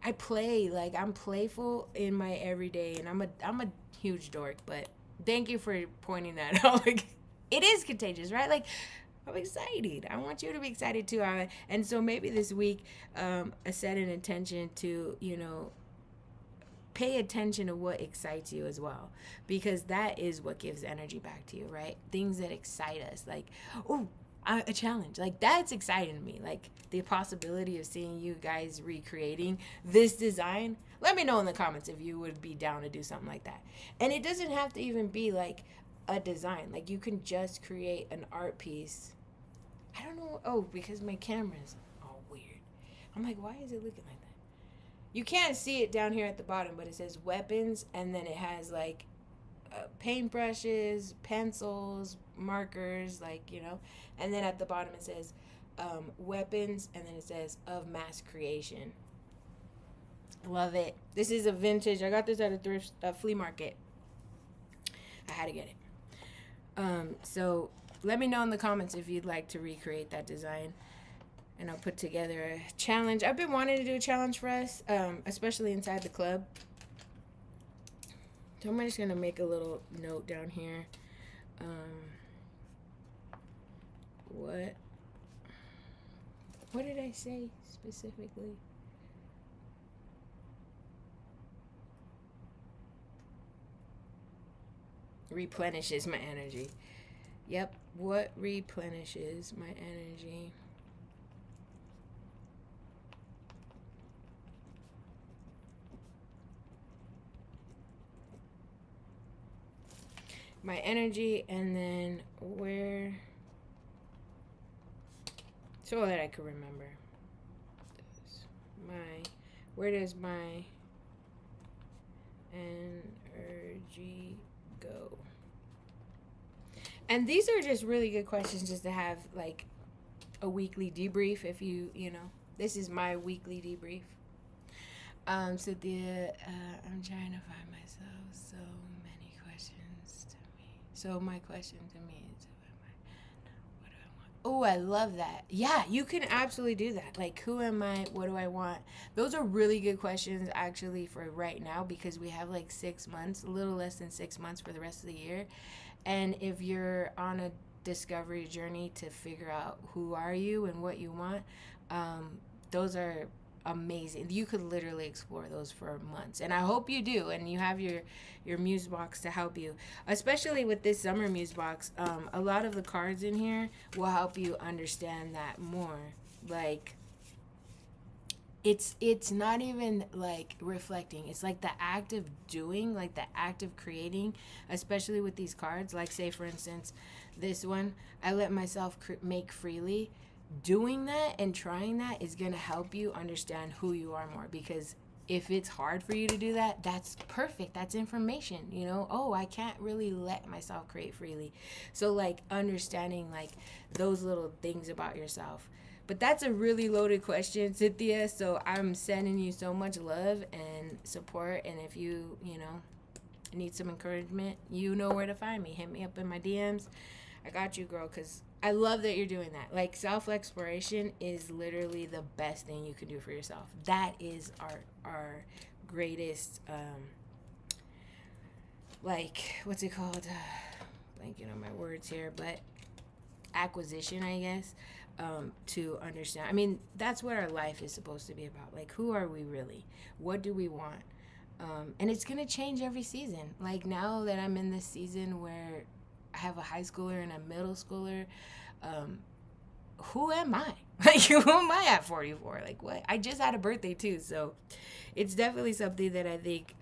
I play. Like, I'm playful in my everyday. And I'm a huge dork. But thank you for pointing that out. Like, it is contagious, right? Like, I'm excited. I want you to be excited too. And so maybe this week, I set an intention to, pay attention to what excites you as well, because that is what gives energy back to you, right? Things that excite us, like, oh, a challenge, like that's exciting to me. Like the possibility of seeing you guys recreating this design. Let me know in the comments if you would be down to do something like that. And it doesn't have to even be like a design. Like you can just create an art piece. I don't know. Oh, because my camera's all weird. I'm like, why is it looking like that? You can't see it down here at the bottom, but it says weapons, and then it has like paintbrushes, pencils, markers, and then at the bottom it says weapons, and then it says of mass creation. Love it. This is a vintage. I got this at a flea market. I had to get it. So let me know in the comments if you'd like to recreate that design, and I'll put together a challenge. I've been wanting to do a challenge for us, especially inside the club. So I'm just going to make a little note down here. What did I say specifically? Replenishes my energy. Yep, what replenishes my energy? My energy, and then where, so that I can remember. Where does my energy go? And these are just really good questions just to have like a weekly debrief. If this is my weekly debrief. So I'm trying to find myself. So many questions to me. So my question to me is, what do I want? Oh, I love that. Yeah, you can absolutely do that. Like, who am I? What do I want? Those are really good questions actually for right now, because we have like 6 months, a little less than 6 months for the rest of the year. And if you're on a discovery journey to figure out who are you and what you want, those are amazing. You could literally explore those for months, and I hope you do, and you have your Muse box to help you, especially with this summer Muse box. A lot of the cards in here will help you understand that more. Like, it's not even like reflecting, it's like the act of doing, like the act of creating, especially with these cards. Like, say for instance, this one, I let myself make freely. Doing that and trying that is going to help you understand who you are more, because if it's hard for you to do that, that's perfect. That's information, oh, I can't really let myself create freely. So like understanding like those little things about yourself. But that's a really loaded question, Cynthia. So I'm sending you so much love and support. And if you need some encouragement, you know where to find me. Hit me up in my DMs. I got you, girl, because I love that you're doing that. Like, self-exploration is literally the best thing you can do for yourself. That is our greatest, what's it called? Blanking on my words here, but acquisition, I guess, to understand. I mean, that's what our life is supposed to be about. Like, who are we really? What do we want? And it's going to change every season. Like, now that I'm in this season where I have a high schooler and a middle schooler, who am I? Like, who am I at 44? Like, what? I just had a birthday too, so it's definitely something that I think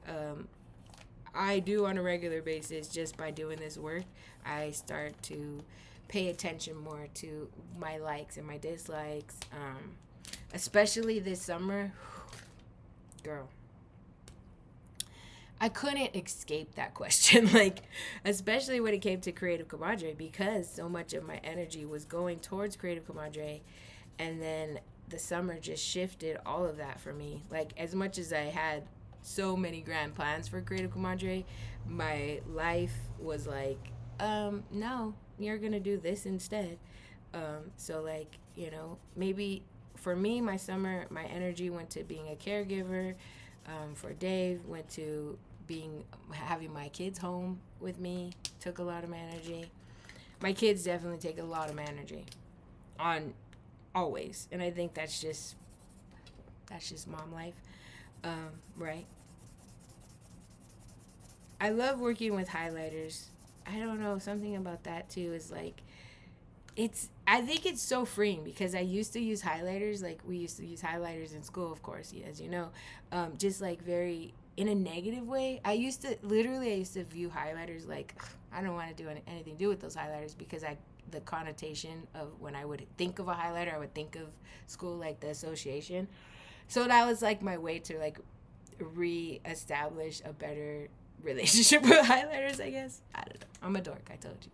I do on a regular basis. Just by doing this work, I start to pay attention more to my likes and my dislikes, especially this summer. Girl, I couldn't escape that question, like, especially when it came to Creative Comadre, because so much of my energy was going towards Creative Comadre. And then the summer just shifted all of that for me. Like, as much as I had so many grand plans for Creative Comadre, my life was like, no, you're gonna do this instead. So like, maybe for me, my summer, my energy went to being a caregiver. For Dave, went to having my kids home with me. Took a lot of my energy. My kids definitely take a lot of my energy, on always, and I think that's just mom life, right? I love working with highlighters. I don't know, something about that too is like, I think it's so freeing, because I used to use highlighters, like we used to use highlighters in school, of course, as you know, just like very in a negative way. I used to view highlighters like, I don't want to do anything to do with those highlighters, because the connotation of when I would think of a highlighter, I would think of school, like the association. So that was like my way to like re-establish a better relationship with highlighters, I guess. I don't know. I'm a dork, I told you.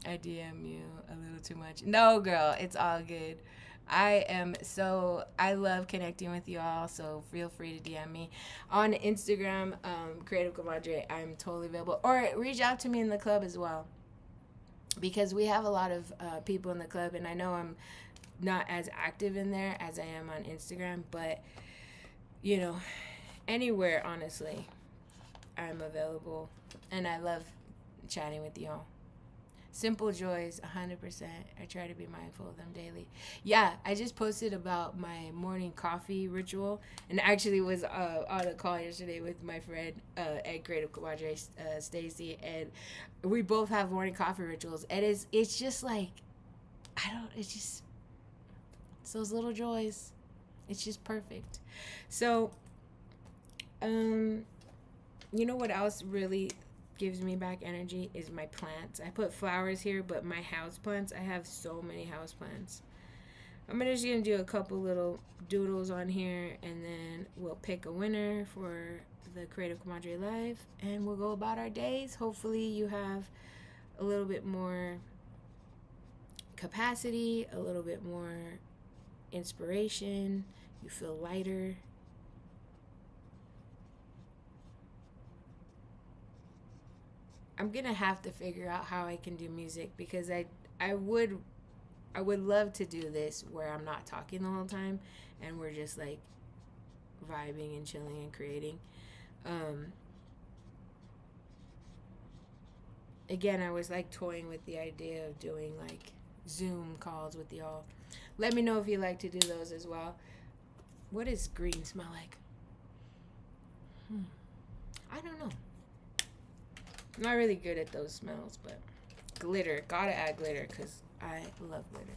I DM you a little too much. No, girl, it's all good. I love connecting with you all, so feel free to DM me on Instagram, Creative Comadre. I'm totally available. Or reach out to me in the club as well, because we have a lot of people in the club, and I know I'm not as active in there as I am on Instagram, but, anywhere, honestly, I'm available, and I love chatting with y'all. Simple joys, 100%. I try to be mindful of them daily. Yeah, I just posted about my morning coffee ritual, and actually was on a call yesterday with my friend at Creative Comadre, Stacy, and we both have morning coffee rituals, and it's just like, it's those little joys. It's just perfect. So, you know what else really gives me back energy is my plants. I put flowers here, but my house plants, I have so many house plants. I'm just gonna do a couple little doodles on here, and then we'll pick a winner for the Creative Comadre Live, and we'll go about our days. Hopefully you have a little bit more capacity, a little bit more inspiration, you feel lighter. I'm gonna have to figure out how I can do music, because I would love to do this where I'm not talking the whole time and we're just like vibing and chilling and creating. Again, I was like toying with the idea of doing like Zoom calls with y'all. Let me know if you like to do those as well. What does green smell like? I don't know. I'm not really good at those smells, but glitter. Gotta add glitter, because I love glitter.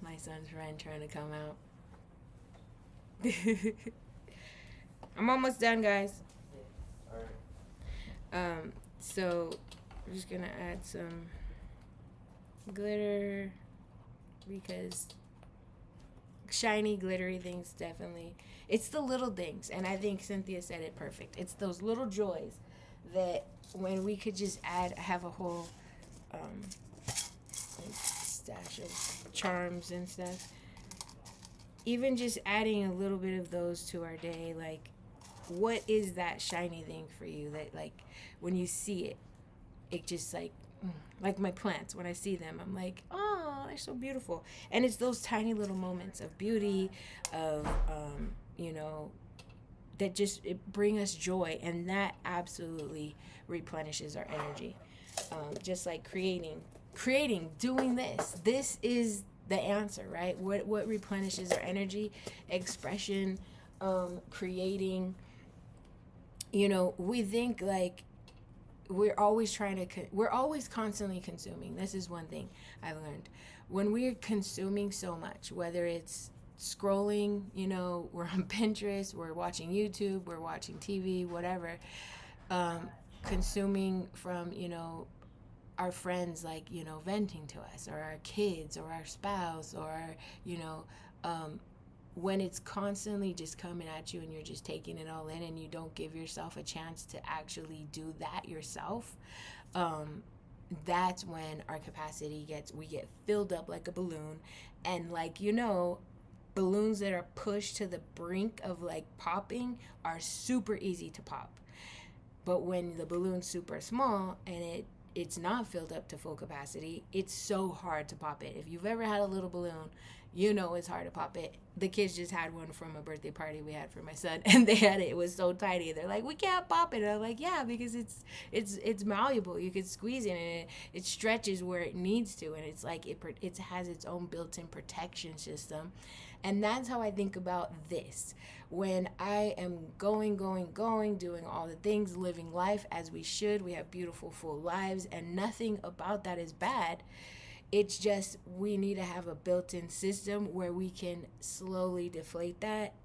My son's friend trying to come out. I'm almost done, guys. Alright. So I'm just gonna add some glitter, because shiny, glittery things, definitely. It's the little things, and I think Cynthia said it perfect. It's those little joys that when we could just have a whole like stash of charms and stuff. Even just adding a little bit of those to our day, like, what is that shiny thing for you that, like, when you see it, it just like my plants, when I see them, I'm like, oh, they're so beautiful. And it's those tiny little moments of beauty, of that just bring us joy, and that absolutely replenishes our energy. Just like creating, doing this is the answer, right? What replenishes our energy? Expression, creating. We think like we're always we're always constantly consuming. This is one thing I've learned. When we're consuming so much, whether it's scrolling, we're on Pinterest, we're watching YouTube, we're watching TV, whatever, consuming from, our friends, like, venting to us, or our kids, or our spouse, or, when it's constantly just coming at you and you're just taking it all in, and you don't give yourself a chance to actually do that yourself, that's when our capacity we get filled up like a balloon. And like, balloons that are pushed to the brink of like popping are super easy to pop. But when the balloon's super small and it's not filled up to full capacity, it's so hard to pop it. If you've ever had a little balloon, it's hard to pop it. The kids just had one from a birthday party we had for my son, and it was so tiny. They're like, we can't pop it. And I'm like, yeah, because it's malleable. You can squeeze it, and it stretches where it needs to, and it's like it has its own built-in protection system. And that's how I think about this. When I am going, doing all the things, living life as we should, we have beautiful, full lives, and nothing about that is bad. It's just we need to have a built-in system where we can slowly deflate that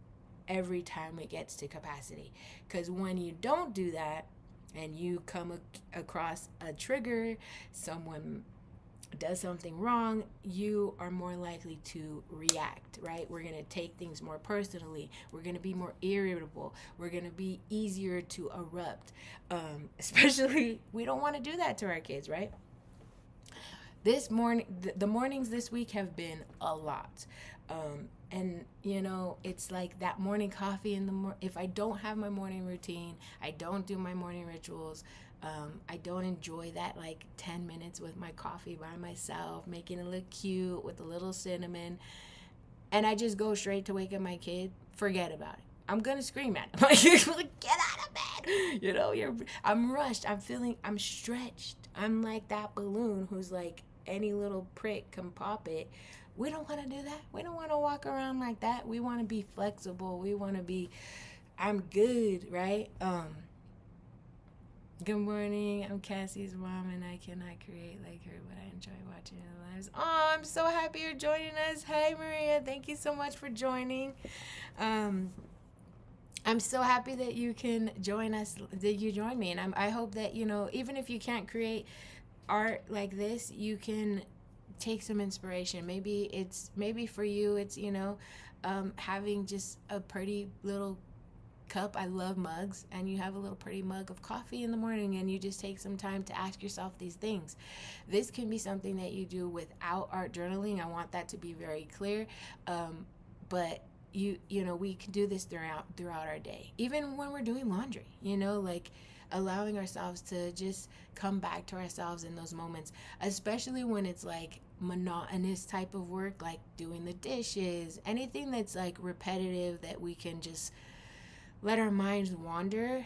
every time it gets to capacity. Because when you don't do that and you come across a trigger, someone does something wrong, you are more likely to react, right? We're going to take things more personally. We're going to be more irritable. We're going to be easier to erupt. Especially, we don't want to do that to our kids, right? This morning, the mornings this week have been a lot. And it's like that morning coffee in the if I don't have my morning routine, I don't do my morning rituals, I don't enjoy that like 10 minutes with my coffee by myself, making it look cute with a little cinnamon, and I just go straight to wake up my kid, forget about it. I'm gonna scream at him, like, get out of bed. I'm rushed. I'm stretched. I'm like that balloon who's like, any little prick can pop it. We don't want to do that. We don't want to walk around like that. We want to be flexible. We want to be, I'm good, right? Good morning. I'm Cassie's mom, and I cannot create like her, but I enjoy watching her lives. Oh, I'm so happy you're joining us. Hey, Maria. Thank you so much for joining. I'm so happy that you can join us, that you join me. And I hope that, even if you can't create art like this, you can take some inspiration. Maybe for you, it's, having just a pretty little cup. I love mugs, and you have a little pretty mug of coffee in the morning, and you just take some time to ask yourself these things. This can be something that you do without art journaling. I want that to be very clear. But we can do this throughout our day, even when we're doing laundry, like allowing ourselves to just come back to ourselves in those moments, especially when it's like monotonous type of work, like doing the dishes, anything that's like repetitive that we can just let our minds wander.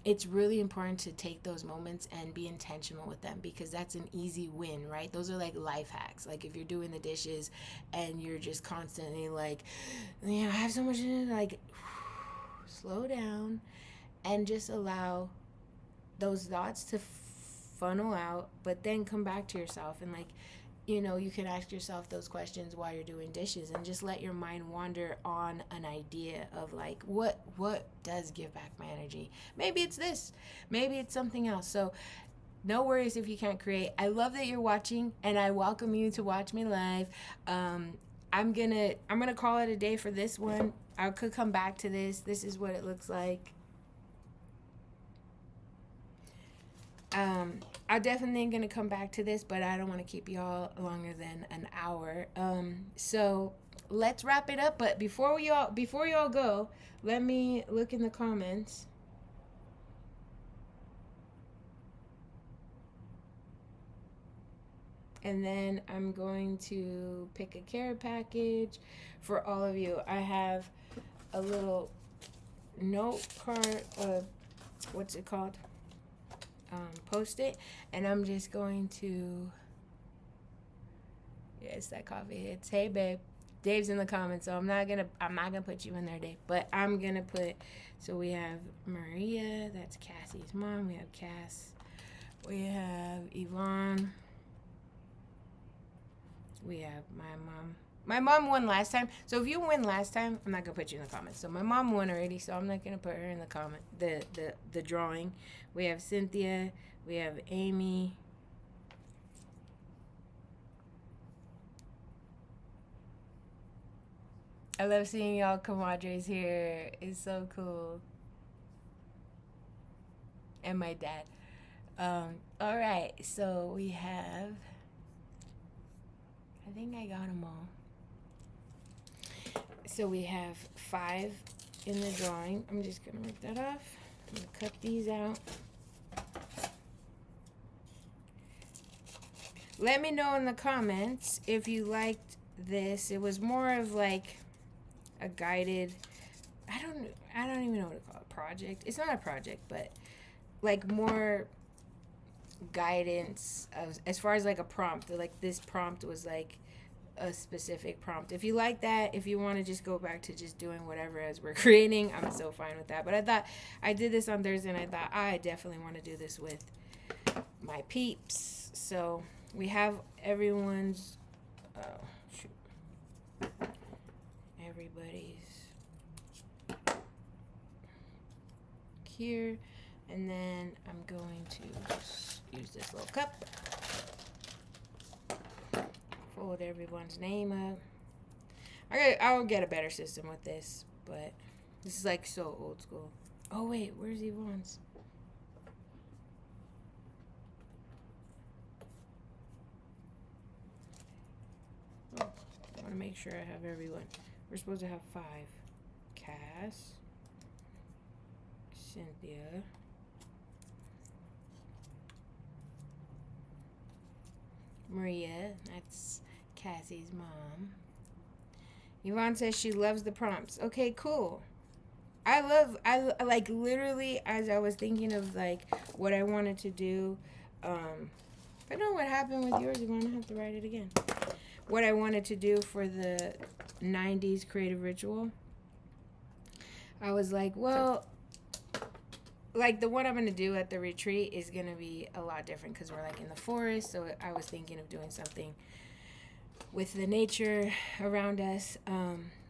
It's really important to take those moments and be intentional with them, because that's an easy win, right? Those are like life hacks. Like if you're doing the dishes and you're just constantly like, I have so much, like, slow down and just allow those thoughts to funnel out, but then come back to yourself. And like, you can ask yourself those questions while you're doing dishes, and just let your mind wander on an idea of like, what does give back my energy? Maybe it's this, maybe it's something else. So no worries if you can't create. I love that you're watching, and I welcome you to watch me live. I'm gonna call it a day for this one. I could come back to this. This is what it looks like. I definitely gonna come back to this, but I don't want to keep y'all longer than an hour. So let's wrap it up. But before y'all go, let me look in the comments. And then I'm going to pick a care package for all of you. I have a little note card, what's it called? Post-it, and I'm just going to, yes, that coffee hits. Hey babe, Dave's in the comments, so I'm not gonna put you in there, Dave, but I'm gonna put, so we have Maria, that's Cassie's mom, we have Cass, we have Yvonne, we have my mom. My mom won last time, so if you win last time, I'm not gonna put you in the comments. So my mom won already, so I'm not gonna put her in the comment, the drawing. We have Cynthia, we have Amy. I love seeing y'all comadres here. It's so cool. And my dad. All right, so we have, I think I got them all. So we have 5 in the drawing. I'm just gonna rip that off. I'm gonna cut these out. Let me know in the comments if you liked this. It was more of like a guided, I don't even know what to call it, project. It's not a project, but like more guidance as far as like a prompt. Like this prompt was like a specific prompt. If you like that, if you want to just go back to just doing whatever as we're creating, I'm so fine with that. But I thought I did this on Thursday and I thought I definitely want to do this with my peeps. So we have everyone's everybody's here, and then I'm going to just use this little cup, fold everyone's name up. I'll get a better system with this, but this is like so old school. Oh wait, where's Yvonne's? Oh, I want to make sure I have everyone. We're supposed to have 5. Cass, Cynthia, Maria, that's Cassie's mom. Yvonne says she loves the prompts. Okay, cool. I like literally as I was thinking of like what I wanted to do. I don't know what happened with yours, Yvonne. I have to write it again. What I wanted to do for the 90s creative ritual. I was like, well, like the one I'm going to do at the retreat is going to be a lot different because we're like in the forest. So I was thinking of doing something with the nature around us.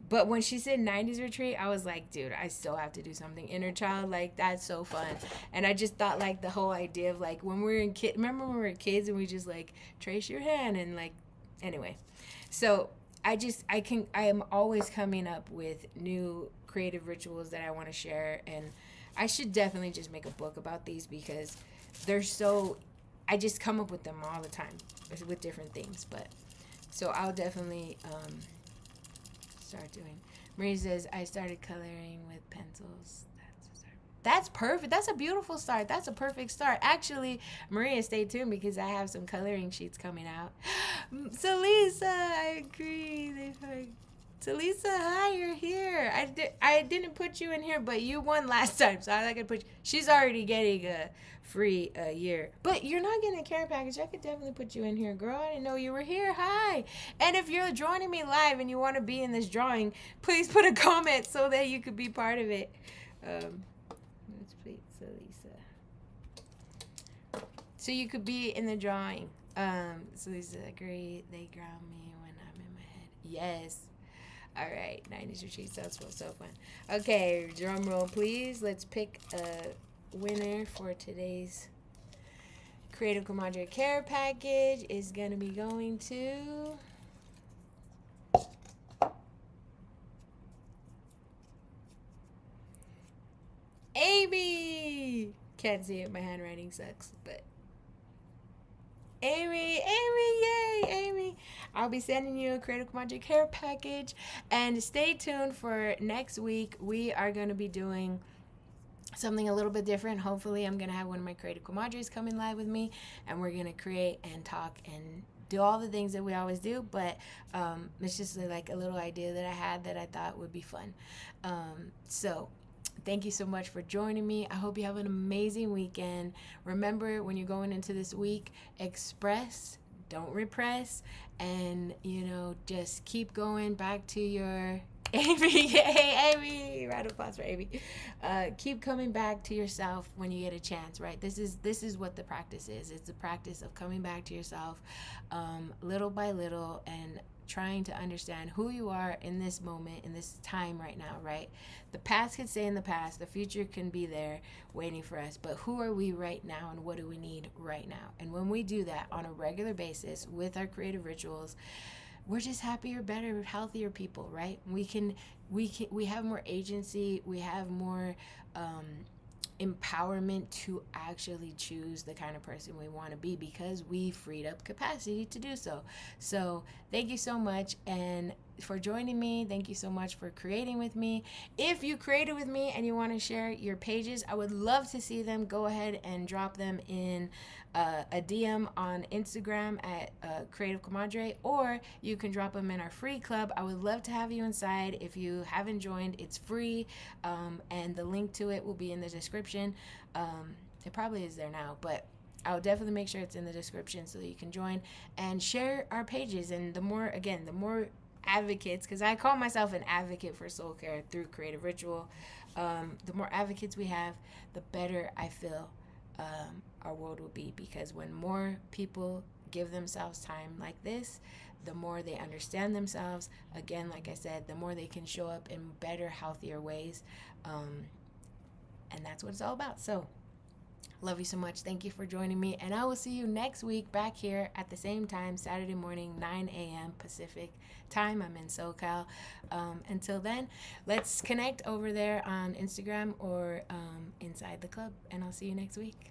But when she said 90s retreat, I was like, dude, I still have to do something inner child. Like, that's so fun. And I just thought like the whole idea of like when we were in remember when we were kids and we just like trace your hand and like, anyway. So I am always coming up with new creative rituals that I want to share. And I should definitely just make a book about these because they're so, I just come up with them all the time with different things. But so I'll definitely start doing. Marie says, I started coloring with pencils. That's perfect. That's a beautiful start. That's a perfect start. Actually, Maria, stay tuned because I have some coloring sheets coming out. So Lisa, I agree. Talisa, hi, you're here. I didn't put you in here, but you won last time, so I could put you. She's already getting a free year. But you're not getting a care package. I could definitely put you in here, girl. I didn't know you were here. Hi. And if you're joining me live and you want to be in this drawing, please put a comment so that you could be part of it. Let's please, Talisa. So you could be in the drawing. So Lisa, agree. They ground me when I'm in my head. Yes. All right, 90s retreat sounds so fun. Okay, drum roll, please. Let's pick a winner for today's Creative Comadre Care Package. Is going to be going to Amy. Can't see it. My handwriting sucks, but Amy, yay, Amy. I'll be sending you a Creative Comadre Care Package. And stay tuned for next week. We are going to be doing something a little bit different. Hopefully, I'm going to have one of my Creative Comadres coming live with me. And we're going to create and talk and do all the things that we always do. But it's just like a little idea that I had that I thought would be fun. So thank you so much for joining me. I hope you have an amazing weekend. Remember, when you're going into this week, express, don't repress, and, just keep going back to your Amy. Yay, Amy. Round of applause for Amy. Keep coming back to yourself when you get a chance, right? This is what the practice is. It's the practice of coming back to yourself little by little and trying to understand who you are in this moment, in this time right now, right? The past can stay in the past. The future can be there waiting for us. But who are we right now and what do we need right now? And when we do that on a regular basis with our creative rituals, we're just happier, better, healthier people, right? We have more agency. We have more empowerment to actually choose the kind of person we want to be, because we freed up capacity to do so. So thank you so much, and for joining me. Thank you so much for creating with me. If you created with me and you want to share your pages, I would love to see them. Go ahead and drop them in a DM on Instagram at Creative Comadre, or you can drop them in our free club. I would love to have you inside. If you haven't joined, it's free, and the link to it will be in the description. It probably is there now, but I'll definitely make sure it's in the description so that you can join and share our pages. And the more advocates, because I call myself an advocate for soul care through Creative Ritual, the more advocates we have, the better I feel our world will be, because when more people give themselves time like this, the more they understand themselves. Again, like I said, the more they can show up in better, healthier ways, and that's what it's all about. So love you so much. Thank you for joining me, and I will see you next week back here at the same time, Saturday morning, 9 a.m. Pacific time. I'm in SoCal. Until then, let's connect over there on Instagram or inside the club, and I'll see you next week.